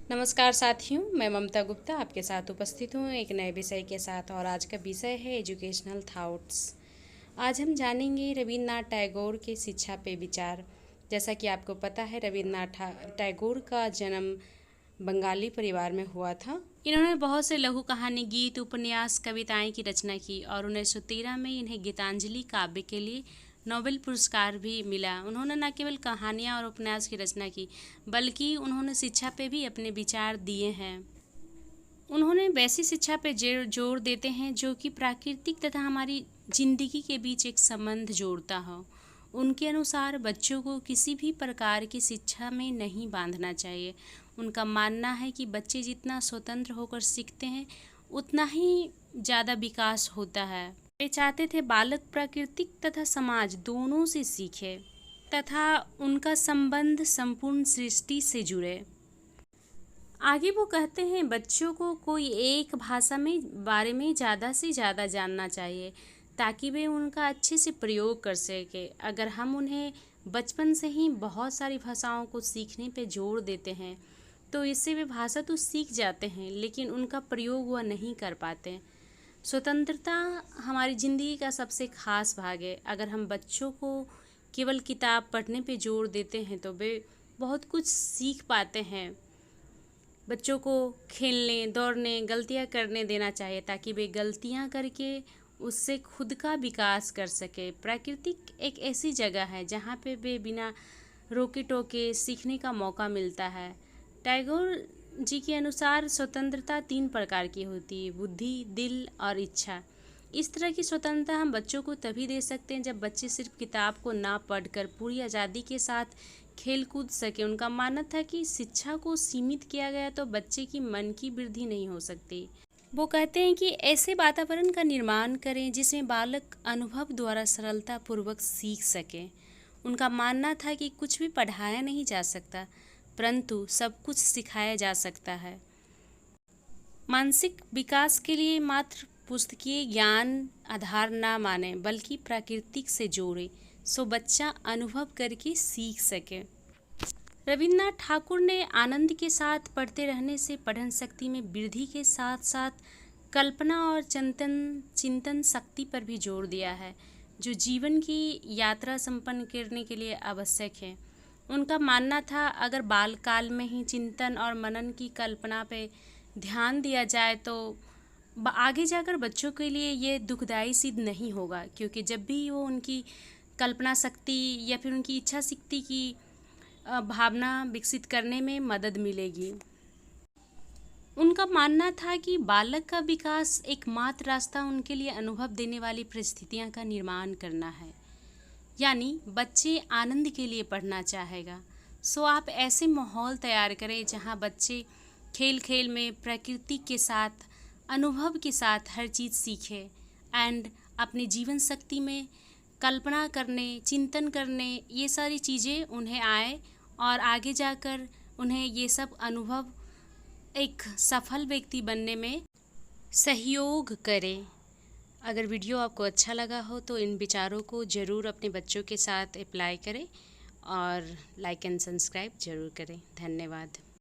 नमस्कार साथियों, मैं ममता गुप्ता आपके साथ उपस्थित हूँ एक नए विषय के साथ। और आज का विषय है एजुकेशनल थॉट्स। आज हम जानेंगे रविन्द्रनाथ टैगोर के शिक्षा पे विचार। जैसा कि आपको पता है, रविन्द्रनाथ टैगोर का जन्म बंगाली परिवार में हुआ था। इन्होंने बहुत से लघु कहानी, गीत, उपन्यास, कविताएं की रचना की और 1913 में इन्हें गीतांजलि काव्य के लिए नोबेल पुरस्कार भी मिला। उन्होंने न केवल कहानियां और उपन्यास की रचना की, बल्कि उन्होंने शिक्षा पे भी अपने विचार दिए हैं। उन्होंने वैसी शिक्षा पे जोर देते हैं जो कि प्राकृतिक तथा हमारी जिंदगी के बीच एक संबंध जोड़ता हो। उनके अनुसार बच्चों को किसी भी प्रकार की शिक्षा में नहीं बांधना चाहिए। उनका मानना है कि बच्चे जितना स्वतंत्र होकर सीखते हैं, उतना ही ज़्यादा विकास होता है। वे चाहते थे बालक प्राकृतिक तथा समाज दोनों से सीखे तथा उनका संबंध संपूर्ण सृष्टि से जुड़े। आगे वो कहते हैं, बच्चों को कोई एक भाषा में बारे में ज़्यादा से ज़्यादा जानना चाहिए ताकि वे उनका अच्छे से प्रयोग कर सके। अगर हम उन्हें बचपन से ही बहुत सारी भाषाओं को सीखने पे जोर देते हैं तो इससे वे भाषा तो सीख जाते हैं, लेकिन उनका प्रयोग वह नहीं कर पाते। स्वतंत्रता हमारी ज़िंदगी का सबसे ख़ास भाग है। अगर हम बच्चों को केवल किताब पढ़ने पे जोर देते हैं तो वे बहुत कुछ सीख पाते हैं। बच्चों को खेलने, दौड़ने, गलतियां करने देना चाहिए ताकि वे गलतियां करके उससे खुद का विकास कर सके। प्राकृतिक एक ऐसी जगह है जहाँ पे वे बिना रोके टोके सीखने का मौका मिलता है। टैगोर जी के अनुसार स्वतंत्रता 3 प्रकार की होती है: बुद्धि, दिल और इच्छा। इस तरह की स्वतंत्रता हम बच्चों को तभी दे सकते हैं जब बच्चे सिर्फ किताब को ना पढ़कर पूरी आज़ादी के साथ खेल कूद सके। उनका मानना था कि शिक्षा को सीमित किया गया तो बच्चे की मन की वृद्धि नहीं हो सकती। वो कहते हैं कि ऐसे वातावरण का निर्माण करें जिसमें बालक अनुभव द्वारा सरलता पूर्वक सीख सके। उनका मानना था कि कुछ भी पढ़ाया नहीं जा सकता, परंतु सब कुछ सिखाया जा सकता है। मानसिक विकास के लिए मात्र पुस्तकीय ज्ञान आधार ना माने, बल्कि प्राकृतिक से जोड़े, सो बच्चा अनुभव करके सीख सके। रविन्द्रनाथ ठाकुर ने आनंद के साथ पढ़ते रहने से पठन शक्ति में वृद्धि के साथ साथ कल्पना और चिंतन शक्ति पर भी जोर दिया है, जो जीवन की यात्रा संपन्न करने के लिए आवश्यक है। उनका मानना था, अगर बालकाल में ही चिंतन और मनन की कल्पना पे ध्यान दिया जाए तो आगे जाकर बच्चों के लिए ये दुखदाई सिद्ध नहीं होगा, क्योंकि जब भी वो उनकी कल्पना शक्ति या फिर उनकी इच्छा शक्ति की भावना विकसित करने में मदद मिलेगी। उनका मानना था कि बालक का विकास एकमात्र रास्ता उनके लिए अनुभव देने वाली परिस्थितियां का निर्माण करना है। यानी बच्चे आनंद के लिए पढ़ना चाहेगा, सो आप ऐसे माहौल तैयार करें जहां बच्चे खेल खेल में प्रकृति के साथ, अनुभव के साथ हर चीज़ सीखे एंड अपने जीवन शक्ति में कल्पना करने, चिंतन करने, ये सारी चीज़ें उन्हें आए और आगे जाकर उन्हें ये सब अनुभव एक सफल व्यक्ति बनने में सहयोग करें। अगर वीडियो आपको अच्छा लगा हो तो इन विचारों को ज़रूर अपने बच्चों के साथ अप्लाई करें और लाइक एंड सब्सक्राइब ज़रूर करें। धन्यवाद।